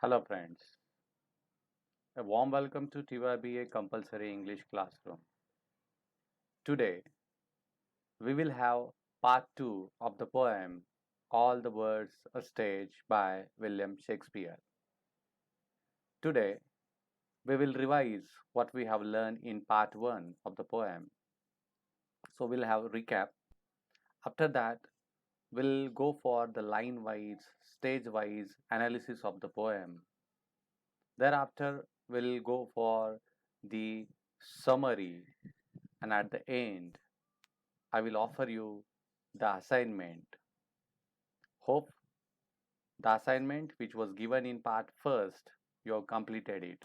Hello friends, a warm welcome to TYBA Compulsory English Classroom. Today we will have part 2 of the poem All the Words a Stage by William Shakespeare. Today we will revise what we have learned in part 1 of the poem. So we'll have a recap. After that we'll go for the line wise, stage wise analysis of the poem. Thereafter we'll go for the summary, and at the end I will offer you the assignment. Hope the assignment which was given in part first, you have completed it.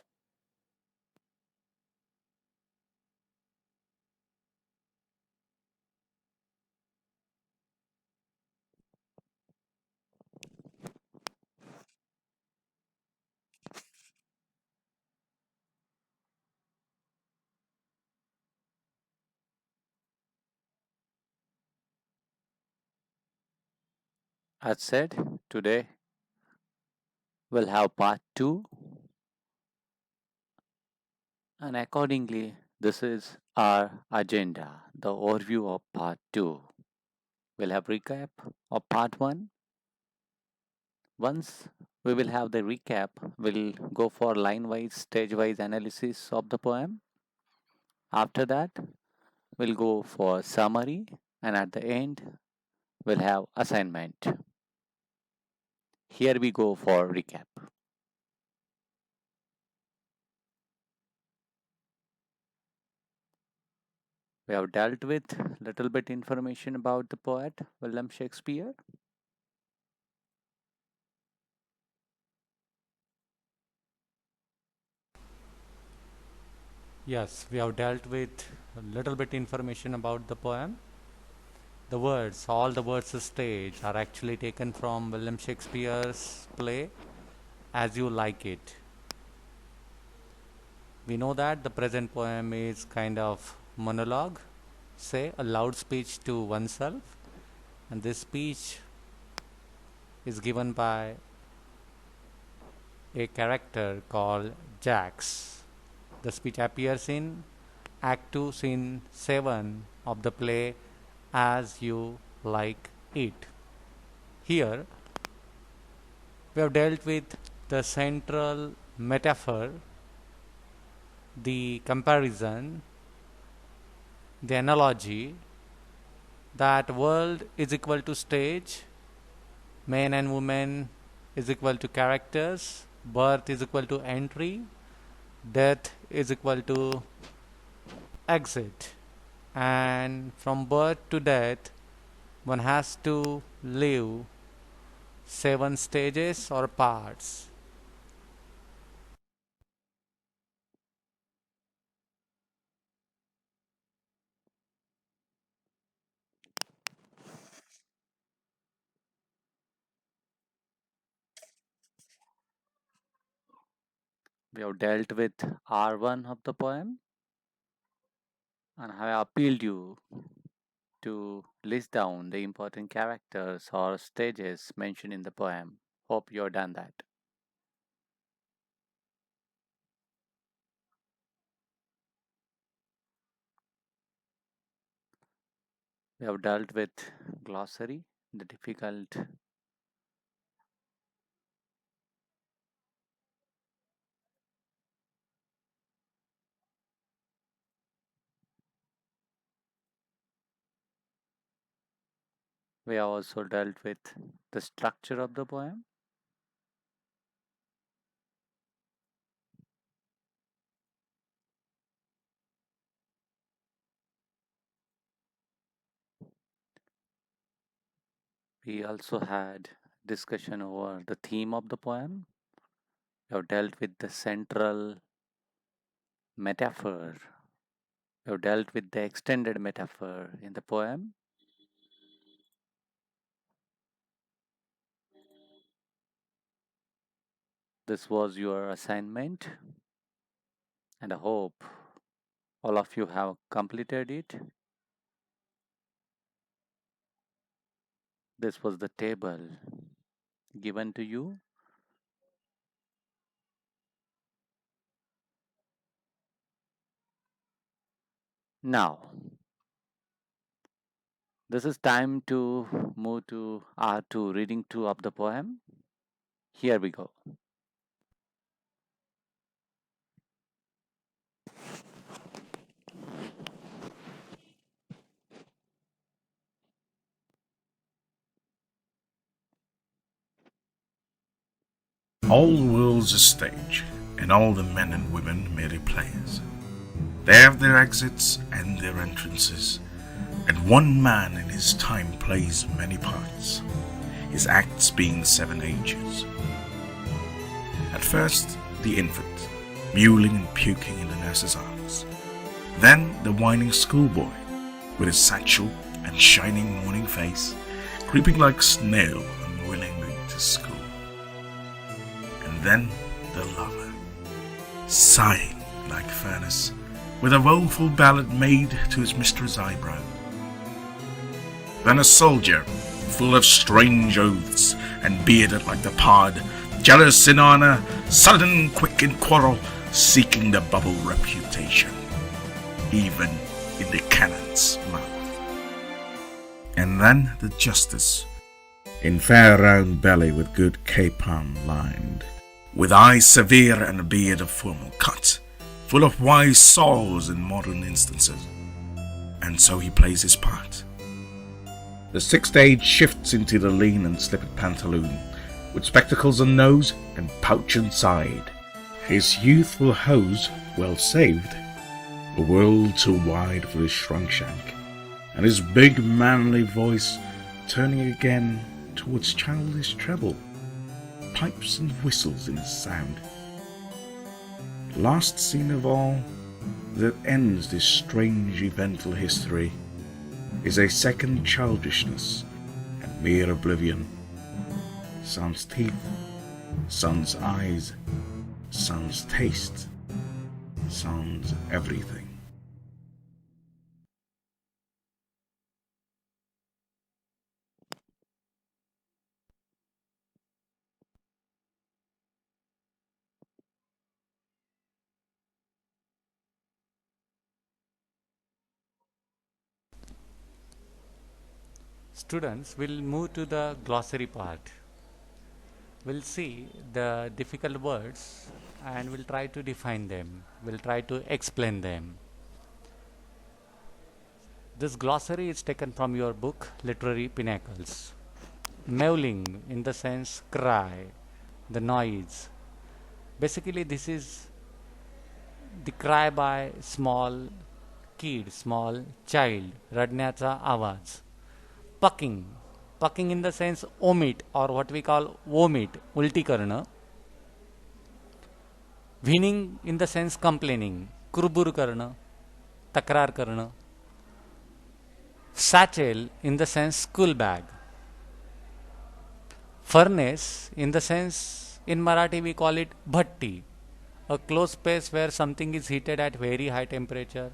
As said, today we'll have part 2, and accordingly, this is our agenda, the overview of part 2. We'll have recap of part 1. Once we will have the recap, we'll go for line wise, stage wise analysis of the poem. After that, we'll go for summary, and at the end, we'll have assignment. Here we go for recap. We have dealt with little bit information about the poet William Shakespeare. Yes, we have dealt with a little bit information about the poem. The words, all the words stage are actually taken from William Shakespeare's play As You Like It. We know that the present poem is kind of monologue, say a loud speech to oneself, and this speech is given by a character called Jax. The speech appears in Act 2, Scene 7 of the play As You Like It. Here, we have dealt with the central metaphor, the comparison, the analogy that world is equal to stage, men and women is equal to characters, birth is equal to entry, death is equal to exit, and from birth to death one has to live 7 stages or parts. We have dealt with R1 of the poem, and I have appealed you to list down the important characters or stages mentioned in the poem. Hope you have done that. We have dealt with glossary, the difficult we have also dealt with the structure of the poem. We also had discussion over the theme of the poem. We have dealt with the central metaphor. We have dealt with the extended metaphor in the poem. This was your assignment, and I hope all of you have completed it. This was the table given to you Now, this is time to move to reading two of the poem. Here we go. All the world's a stage, and all the men and women merely players. They have their exits and their entrances, and one man in his time plays many parts, his acts being 7 ages. At first, the infant, mewling and puking in the nurse's arms. Then the whining schoolboy, with his satchel and shining morning face, creeping like snail unwillingly to school. And then the lover, sighing like furnace, with a woeful ballad made to his mistress' eyebrow. Then a soldier, full of strange oaths, and bearded like the pod, jealous in honour, sudden, quick in quarrel, seeking the bubble reputation, even in the cannon's mouth. And then the justice, in fair round belly with good capon lined, with eyes severe and a beard of formal cut, full of wise saws in modern instances. And so he plays his part. The 6th age shifts into the lean and slippered pantaloon, with spectacles on nose and pouch inside. His youthful hose, well saved, a world too wide for his shrunk shank, and his big manly voice turning again towards childish treble, pipes and whistles in his sound. Last scene of all that ends this strange eventful history is a second childishness and mere oblivion. Sans teeth, sans eyes, sans taste, sans everything. Students will move to the glossary part. We'll see the difficult words and we'll try to define them. We'll try to explain them. This glossary is taken from your book, Literary Pinnacles. Mewling, in the sense cry, the noise. Basically, this is the cry by small kid, small child, रडण्याचा आवाज. Pucking, pucking in the sense omit or what we call vomit, उलटी करणं. Whining in the sense complaining, कुरबुर करणं, तक्रार करणं. Satchel in the sense school bag. Furnace in the sense in Marathi we call it bhatti, a closed space where something is heated at very high temperature.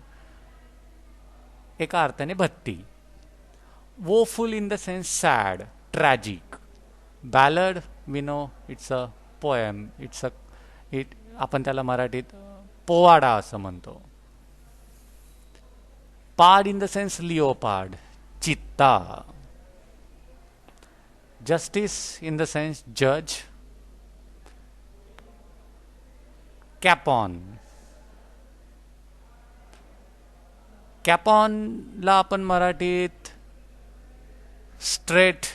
एका अर्थाने भट्टी. Woeful in the sense sad, tragic. Ballad, we know it's a poem. आपण त्याला मराठीत पोवाडा असं म्हणतो. Pard in the sense leopard, चित्ता. Justice in the sense judge. Capon. कॅपॉनला आपण मराठीत स्ट्रेट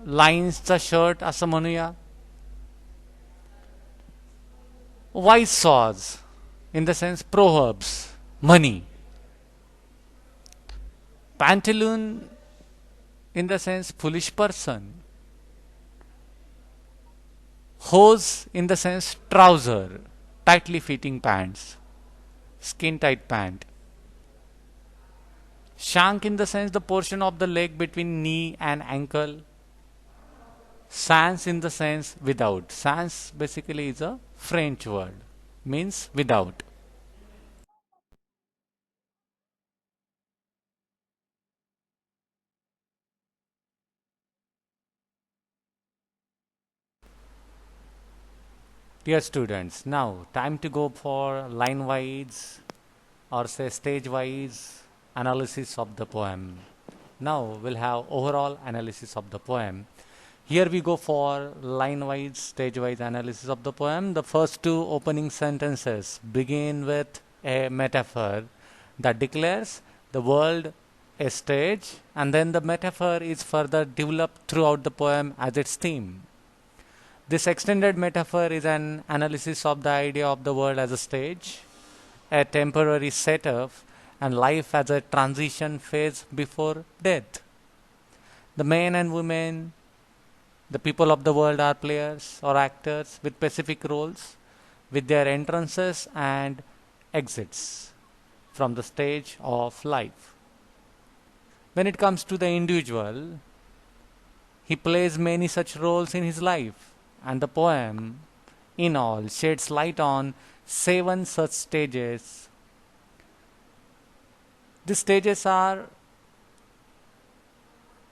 लाईन्सचा शर्ट असं म्हणूया. Wise saws in the sense proverbs, म्हणी. Pantaloon in the sense foolish person. Hose in the sense trouser, tightly fitting pants, skin tight pant. Shank in the sense the portion of the leg between knee and ankle. Sans in the sense without. Sans basically is a French word, means without. Dear students, now time to go for line wise or say stage-wise analysis of the poem. Now we'll have overall analysis of the poem. Here we go for line-wise, stage-wise analysis of the poem. The first two opening sentences begin with a metaphor that declares the world a stage, and then the metaphor is further developed throughout the poem as its theme. This extended metaphor is an analysis of the idea of the world as a stage, a temporary setup, and life as a transition phase before death. The men and women, the people of the world are players or actors with specific roles, with their entrances and exits from the stage of life. When it comes to the individual, he plays many such roles in his life, and the poem in all sheds light on 7 such stages. These stages are: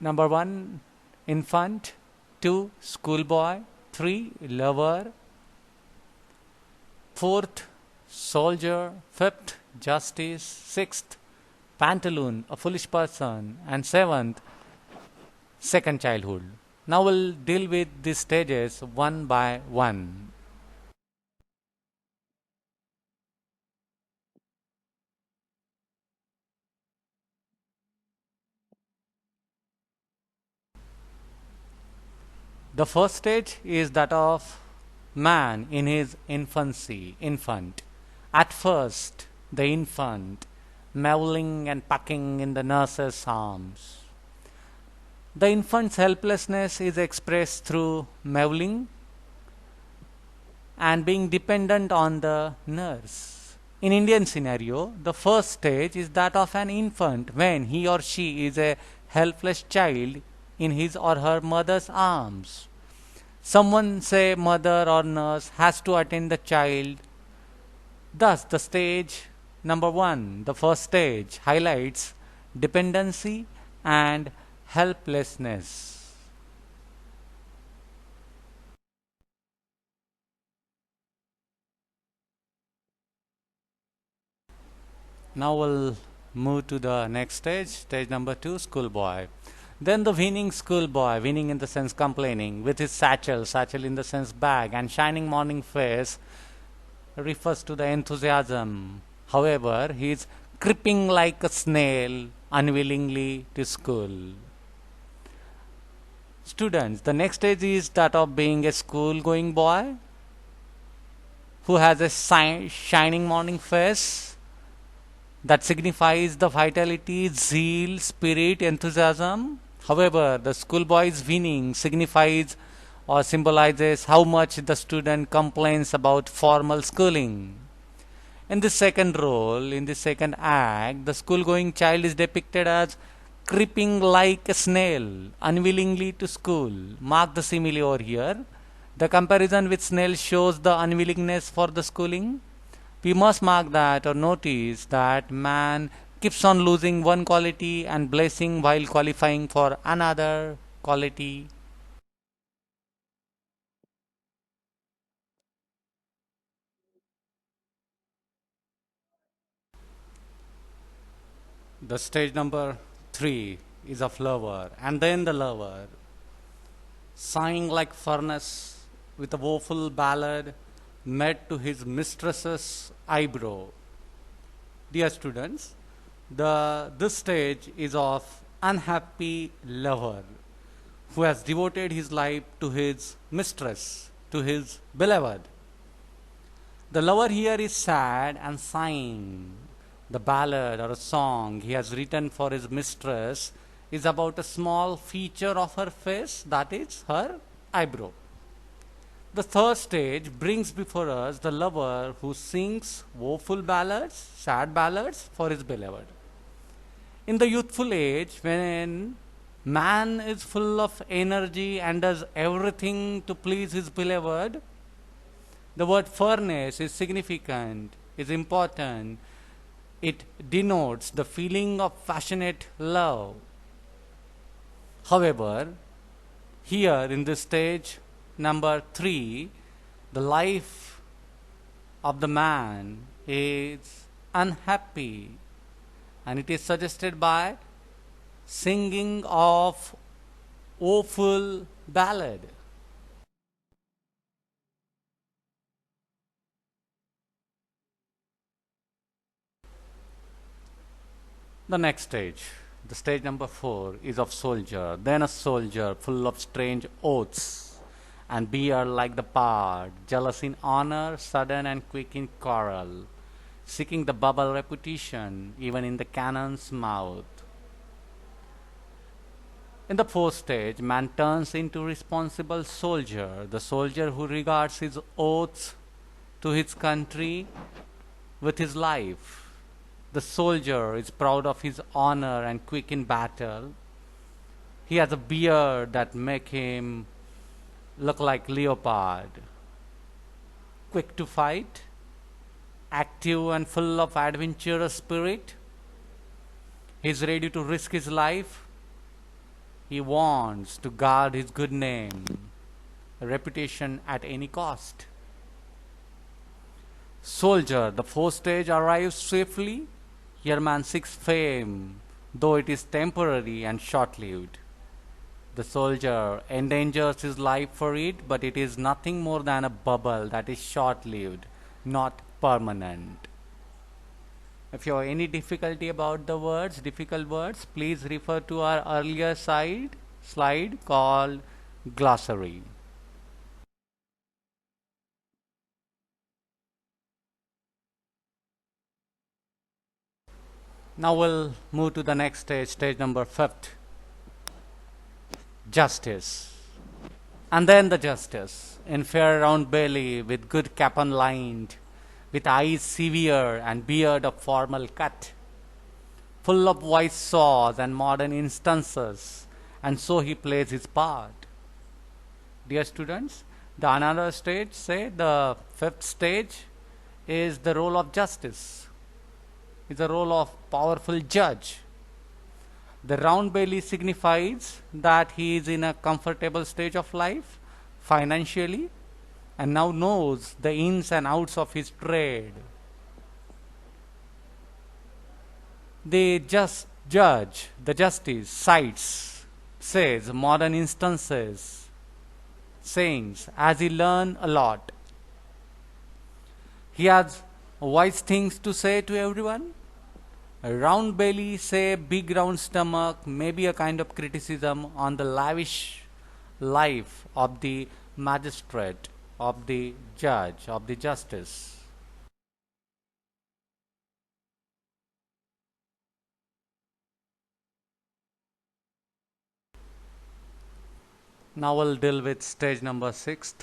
number 1, infant; 2, schoolboy; 3, lover; 4th, soldier; 5th, justice; 6th, pantaloon, a foolish person; and 7th, second childhood. Now we'll deal with these stages one by one. The first stage is that of man in his infancy, infant. At first, the infant, mewling and pucking in the nurse's arms. The infant's helplessness is expressed through mewling and being dependent on the nurse. In Indian scenario, the first stage is that of an infant when he or she is a helpless child in his or her mother's arms. Someone, say mother or nurse, has to attend the child. Thus, the stage number 1, the first stage, highlights dependency and helplessness. Now we'll move to the next stage, stage number 2, schoolboy. Then the winning schoolboy, winning in the sense complaining, with his satchel, satchel in the sense bag, and shining morning face refers to the enthusiasm. However, he is creeping like a snail unwillingly to school. Students, the next stage is that of being a school-going boy who has a shining morning face that signifies the vitality, zeal, spirit, enthusiasm. However, the schoolboy's winning signifies or symbolizes how much the student complains about formal schooling. In this second role, in this second act, the school-going child is depicted as creeping like a snail, unwillingly to school. Mark the simile over here. The comparison with snail shows the unwillingness for the schooling. We must mark that or notice that man keeps on losing one quality and blessing while qualifying for another quality. The stage number 3 is of lover, and then the lover, sighing like furnace with a woeful ballad made to his mistress's eyebrow. Dear students, this stage is of unhappy lover who has devoted his life to his mistress, to his beloved. The lover here is sad and sighing. The ballad or a song he has written for his mistress is about a small feature of her face, that is her eyebrow. The third stage brings before us the lover who sings woeful ballads, sad ballads for his beloved. In the youthful age, when man is full of energy and does everything to please his beloved, the word furnace is significant, is important. It denotes the feeling of passionate love. However, here in this stage number 3, the life of the man is unhappy, and it is suggested by singing of woeful ballad. The next stage, the stage number 4, is of soldier. Then a soldier full of strange oaths and beer like the pard, jealous in honor, sudden and quick in quarrel, seeking the bubble repetition even in the cannon's mouth. In the fourth stage, man turns into responsible soldier, the soldier who regards his oaths to his country with his life. The soldier is proud of his honor and quick in battle. He has a beard that make him look like leopard. Quick to fight, active and full of adventurous spirit. He is ready to risk his life. He wants to guard his good name, reputation at any cost. Soldier, the fourth stage arrives swiftly. Here man seeks fame, though it is temporary and short-lived. The soldier endangers his life for it, but it is nothing more than a bubble that is short-lived, not permanent. If you have any difficulty about the words, difficult words, please refer to our earlier slide called glossary. Now we'll move to the next stage, stage number 5, justice. And then the justice, in fair round belly, with good cap unlined, with eyes severe and beard of formal cut, full of wise saws and modern instances, and so he plays his part. Dear students, the another stage, say the 5th stage, is the role of justice, is the role of powerful judge. The round belly signifies that he is in a comfortable stage of life financially and now knows the ins and outs of his trade. The just judge, the justice, cites, says modern instances, sayings, as he learn a lot. He has wise things to say to everyone. A round belly, say big round stomach, may be a kind of criticism on the lavish life of the magistrate, of the judge, of the justice. Now we'll deal with stage number 6,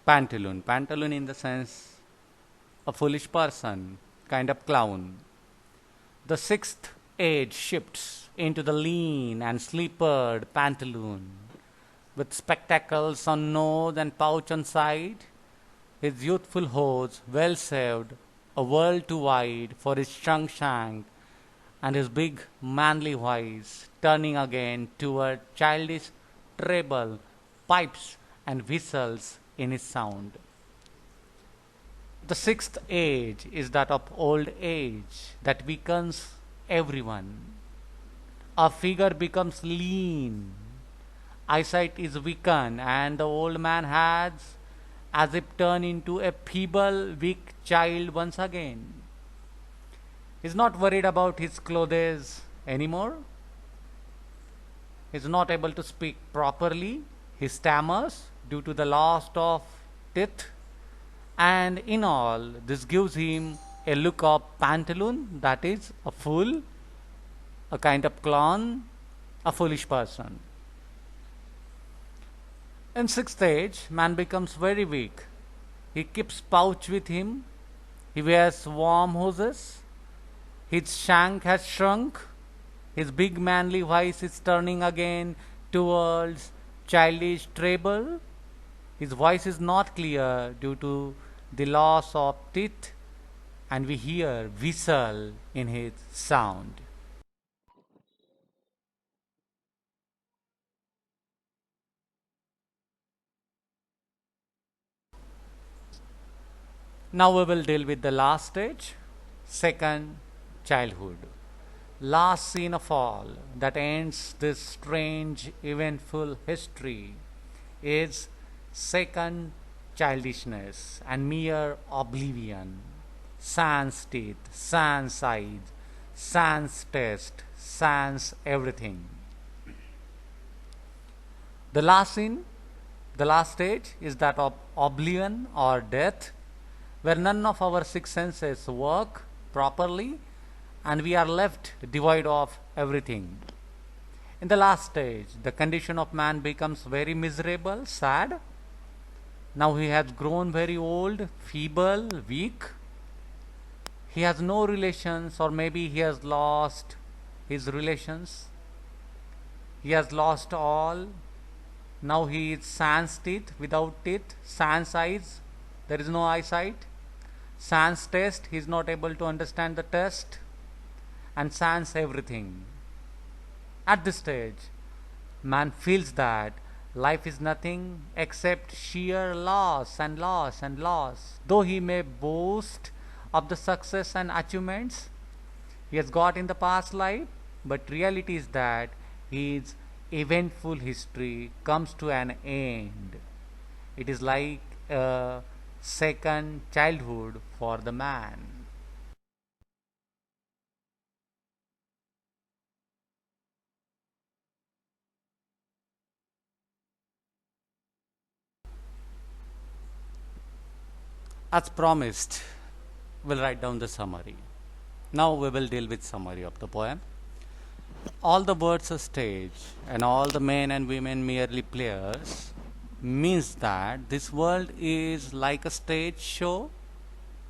pantaloon. Pantaloon in the sense a foolish person, kind of clown. The 6th age shifts into the lean and slippered pantaloon, with spectacles on nose and pouch on side, his youthful hose well saved, a world too wide for his shrunk shank, and his big manly voice turning again toward childish treble, pipes, and whistles in his sound. The 6th age is that of old age that weakens everyone. Our figure becomes lean, eyesight is weakened, and the old man has as if turned into a feeble, weak child once again. He's not worried about his clothes anymore. He's not able to speak properly. He stammers due to the loss of teeth. And in all, this gives him a look of pantaloon, that is a fool, a kind of clown, a foolish person. In 6th age, man becomes very weak. He keeps pouch with him. He wears warm hoses. His shank has shrunk. His big manly voice is turning again towards childish treble. His voice is not clear due to the loss of teeth, and we hear whistle in his sound. Now we will deal with the last stage, second childhood. Last scene of all that ends this strange, eventful history is second childishness and mere oblivion. Sans teeth, sans eyes, sans taste, sans everything. The last scene, the last stage is that of oblivion or death, where none of our six senses work properly and we are left devoid of everything. In the last stage, the condition of man becomes very miserable, sad. Now he has grown very old, feeble, weak. He has no relations, or maybe he has lost his relations. He has lost all. Now he is sans teeth, without teeth, sans eyes, there is no eyesight. Sans taste, he is not able to understand the taste, and sans everything. At this stage, man feels that life is nothing except sheer loss and loss and loss. Though he may boast of the success and achievements he has got in the past life, but reality is that his eventful history comes to an end. It is like a second childhood for the man. As promised, we'll write down the summary. Now we will deal with summary of the poem. All the birds are stage and all the men and women merely players means that this world is like a stage show,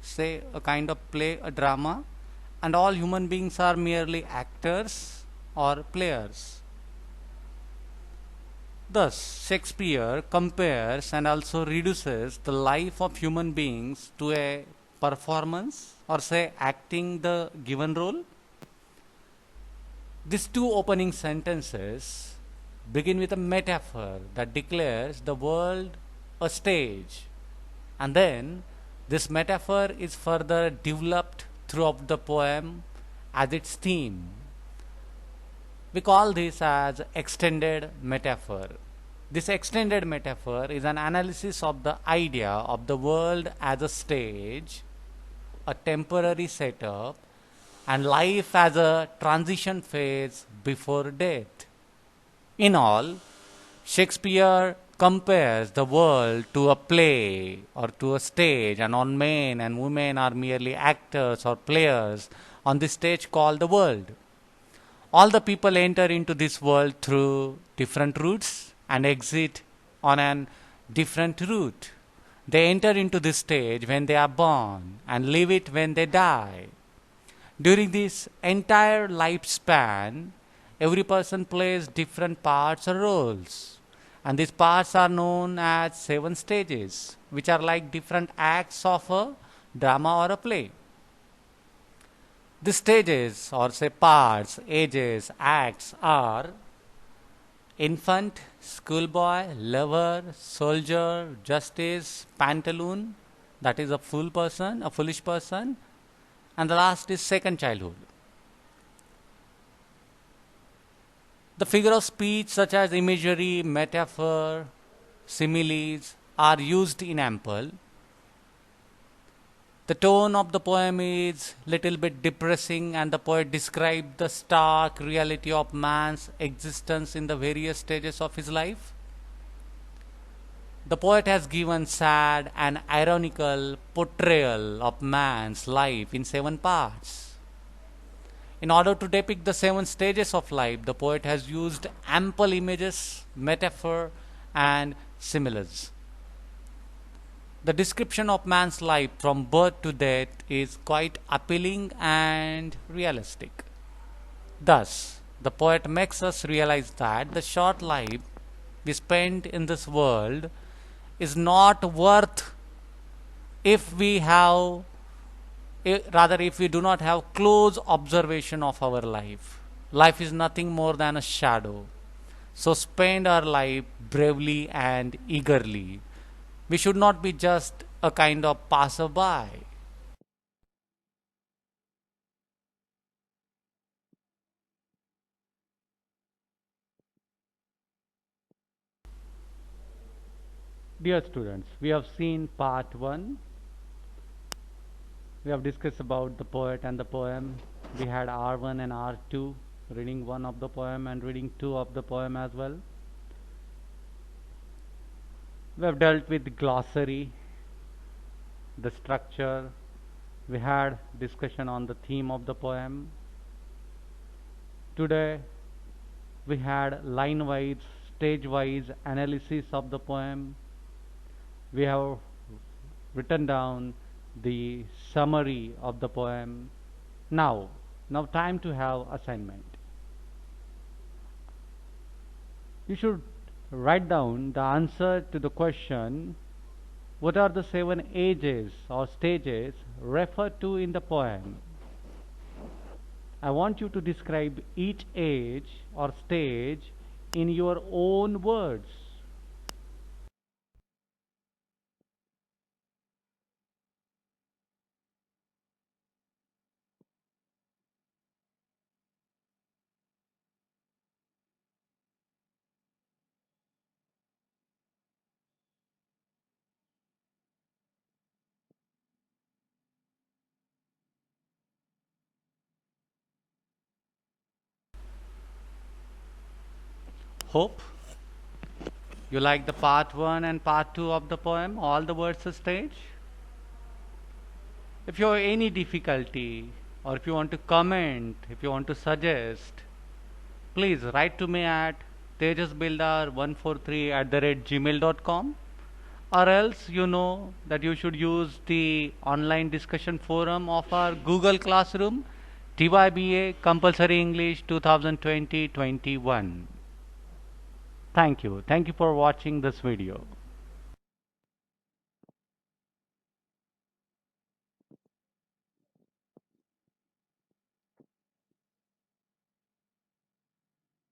say a kind of play, a drama, and all human beings are merely actors or players. Thus, Shakespeare compares and also reduces the life of human beings to a performance, or say acting the given role. These two opening sentences begin with a metaphor that declares the world a stage, and then this metaphor is further developed throughout the poem as its theme. We call this as extended metaphor. This extended metaphor is an analysis of the idea of the world as a stage, a temporary setup, and life as a transition phase before death. In all, Shakespeare compares the world to a play or to a stage, and all men and women are merely actors or players on this stage called the world. All the people enter into this world through different routes and exit on an different route. They enter into this stage when they are born and leave it when they die. During this entire lifespan, every person plays different parts or roles. And these parts are known as 7 stages, which are like different acts of a drama or a play. These stages, or say parts, ages, acts are infant, schoolboy, lover, soldier, justice, pantaloon, that is a fool person, a foolish person, and the last is second childhood. The figure of speech such as imagery, metaphor, similes are used in ample. The tone of the poem is little bit depressing, and the poet describes the stark reality of man's existence in the various stages of his life. The poet has given sad and ironical portrayal of man's life in 7 parts. In order to depict the 7 stages of life, the poet has used ample images, metaphor, and similes. The description of man's life from birth to death is quite appealing and realistic. Thus, the poet makes us realize that the short life we spend in this world is not worth if we have, rather if we do not have close observation of our life. Life is nothing more than a shadow. So spend our life bravely and eagerly. We should not be just a kind of passerby. Dear students, we have seen part 1. We have discussed about the poet and the poem. We had R1 and R2, reading 1 of the poem and reading 2 of the poem as well. We have dealt with the glossary, the structure. We had discussion on the theme of the poem. Today we had line-wise, stage-wise analysis of the poem. We have written down the summary of the poem. Now time to have assignment. You should write down the answer to the question, what are the 7 ages or stages referred to in the poem? I want you to describe each age or stage in your own words. Hope you like the part 1 and part 2 of the poem, all the words a stage. If you have any difficulty, or if you want to comment, if you want to suggest, please write to me at tejasbeldar143@gmail.com, or else you know that you should use the online discussion forum of our Google Classroom, TYBA Compulsory English 2020-21. Thank you for watching this video.